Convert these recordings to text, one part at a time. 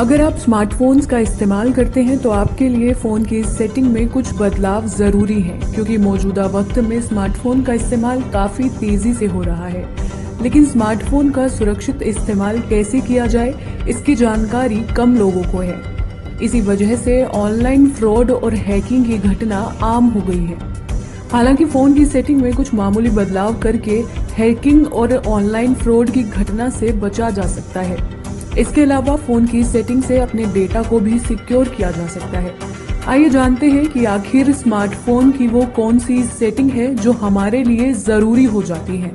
अगर आप स्मार्टफोन्स का इस्तेमाल करते हैं तो आपके लिए फ़ोन की सेटिंग में कुछ बदलाव ज़रूरी हैं, क्योंकि मौजूदा वक्त में स्मार्टफोन का इस्तेमाल काफ़ी तेज़ी से हो रहा है। लेकिन स्मार्टफोन का सुरक्षित इस्तेमाल कैसे किया जाए, इसकी जानकारी कम लोगों को है। इसी वजह से ऑनलाइन फ्रॉड और हैकिंग की घटना आम हो गई है। हालांकि फ़ोन की सेटिंग में कुछ मामूली बदलाव करके हैकिंग और ऑनलाइन फ्रॉड की घटना से बचा जा सकता है। इसके अलावा फ़ोन की सेटिंग से अपने डेटा को भी सिक्योर किया जा सकता है। आइए जानते हैं कि आखिर स्मार्टफोन की वो कौन सी सेटिंग है जो हमारे लिए ज़रूरी हो जाती है।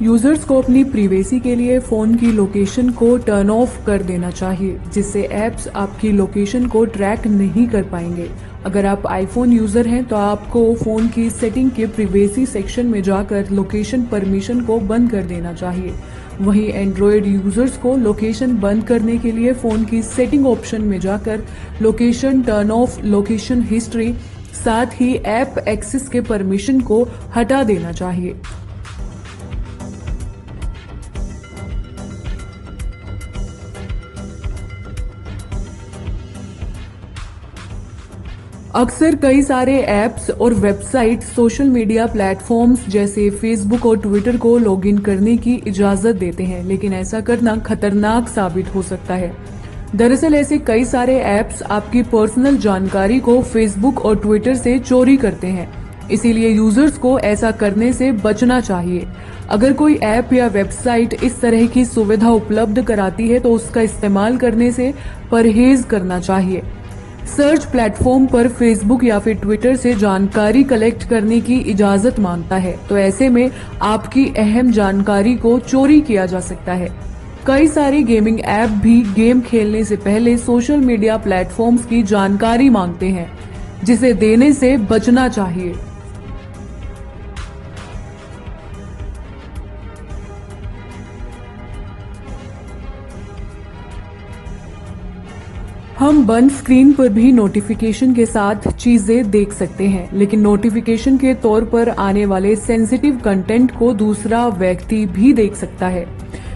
यूजर्स को अपनी प्राइवेसी के लिए फ़ोन की लोकेशन को टर्न ऑफ कर देना चाहिए, जिससे ऐप्स आपकी लोकेशन को ट्रैक नहीं कर पाएंगे। अगर आप आईफोन यूजर हैं तो आपको फ़ोन की सेटिंग के प्राइवेसी सेक्शन में जाकर लोकेशन परमिशन को बंद कर देना चाहिए। वहीं एंड्रॉयड यूजर्स को लोकेशन बंद करने के लिए फ़ोन की सेटिंग ऑप्शन में जाकर location turn off, location history, साथ ही ऐप एक्सेस के परमिशन को हटा देना चाहिए। अक्सर कई सारे ऐप्स और वेबसाइट सोशल मीडिया प्लेटफॉर्म्स जैसे फेसबुक और ट्विटर को लॉगिन करने की इजाजत देते हैं, लेकिन ऐसा करना खतरनाक साबित हो सकता है। दरअसल ऐसे कई सारे ऐप्स आपकी पर्सनल जानकारी को फेसबुक और ट्विटर से चोरी करते हैं, इसीलिए यूजर्स को ऐसा करने से बचना चाहिए। अगर कोई ऐप या वेबसाइट इस तरह की सुविधा उपलब्ध कराती है तो उसका इस्तेमाल करने से परहेज करना चाहिए। सर्च प्लेटफॉर्म पर फेसबुक या फिर ट्विटर से जानकारी कलेक्ट करने की इजाजत मांगता है, तो ऐसे में आपकी अहम जानकारी को चोरी किया जा सकता है। कई सारी गेमिंग ऐप भी गेम खेलने से पहले सोशल मीडिया प्लेटफॉर्म्स की जानकारी मांगते हैं, जिसे देने से बचना चाहिए। हम बंद स्क्रीन पर भी नोटिफिकेशन के साथ चीजें देख सकते हैं, लेकिन नोटिफिकेशन के तौर पर आने वाले सेंसिटिव कंटेंट को दूसरा व्यक्ति भी देख सकता है।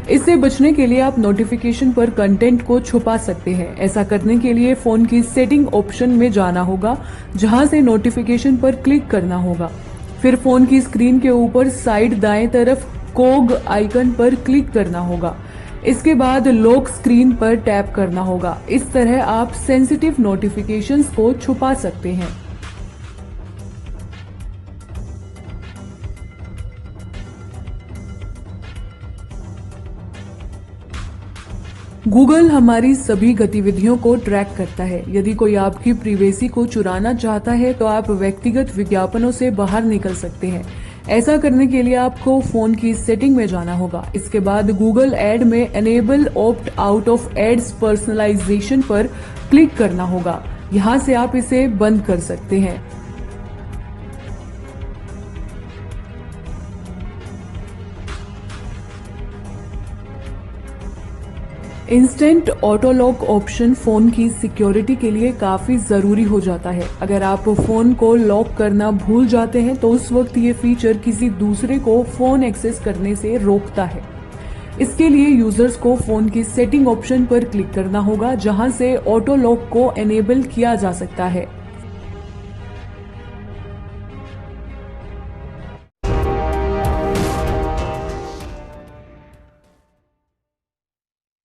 इससे बचने के लिए आप नोटिफिकेशन पर कंटेंट को छुपा सकते हैं। ऐसा करने के लिए फोन की सेटिंग ऑप्शन में जाना होगा, जहां से नोटिफिकेशन पर क्लिक करना होगा। फिर फोन की स्क्रीन के ऊपर साइड दाएं तरफ कोग आइकन पर क्लिक करना होगा। इसके बाद लॉक स्क्रीन पर टैप करना होगा। इस तरह आप सेंसिटिव नोटिफिकेशंस को छुपा सकते हैं। गूगल हमारी सभी गतिविधियों को ट्रैक करता है। यदि कोई आपकी प्राइवेसी को चुराना चाहता है तो आप व्यक्तिगत विज्ञापनों से बाहर निकल सकते हैं। ऐसा करने के लिए आपको फोन की सेटिंग में जाना होगा। इसके बाद गूगल एड में enable opt out of ads personalisation पर क्लिक करना होगा। यहां से आप इसे बंद कर सकते हैं। Instant auto lock option phone की सिक्योरिटी के लिए काफी जरूरी हो जाता है। अगर आप फोन को लॉक करना भूल जाते हैं तो उस वक्त ये फीचर किसी दूसरे को फोन एक्सेस करने से रोकता है। इसके लिए यूजर्स को फोन की सेटिंग ऑप्शन पर क्लिक करना होगा, जहां से ऑटो लॉक को एनेबल किया जा सकता है।